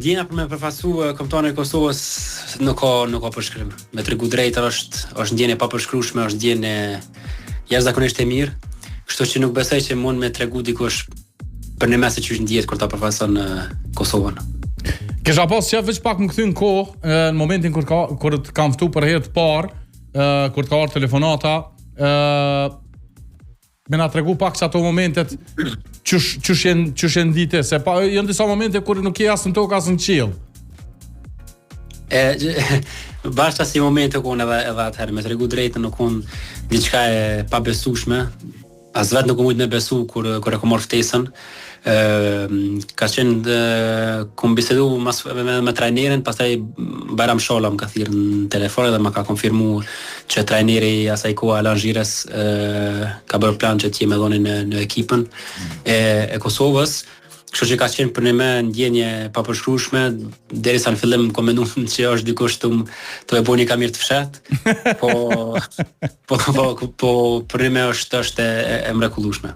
ndjenja për me përfasu kombëtarin e Kosovës nuk ka përshkrim. Me tregu drejtë është ndjenje pa përshkrueshme, është ndjenje jashtëzakonisht e mirë. Kështu që nuk besoj që mund me tregu dikush për në mes se që ndjehet kur ta përfason Kosovën. Kesha pas që veç pak më kthyn kohë në momentin kur të kam ftu për herë të parë, kur të ka ardhur telefonata, me na tregu pak që ato momentet çush janë ditë, se pa janë disa momente kur nuk je as në tokë as në qiell. Bashkë si momente ku edhe atëherë me tregu drejtën nuk unë diçka e pabesueshme. As vetë nuk mund me besu kur e kom marrë ftesën. Ka qenë kom bisedu me trajnerin, pastaj Bajram Sholla më ka thirrë në telefon dhe më ka konfirmu që trajneri asaj kohe Alan Xhires ka bërë plan që t'je me dhoni në ekipën e Kosovës. Kështu që ka qenë për me ndjenje papërshkrueshme, derisa në fillim kom menduar që është dikush të e bëni kamir të fshat, po për me është e mrekullueshme.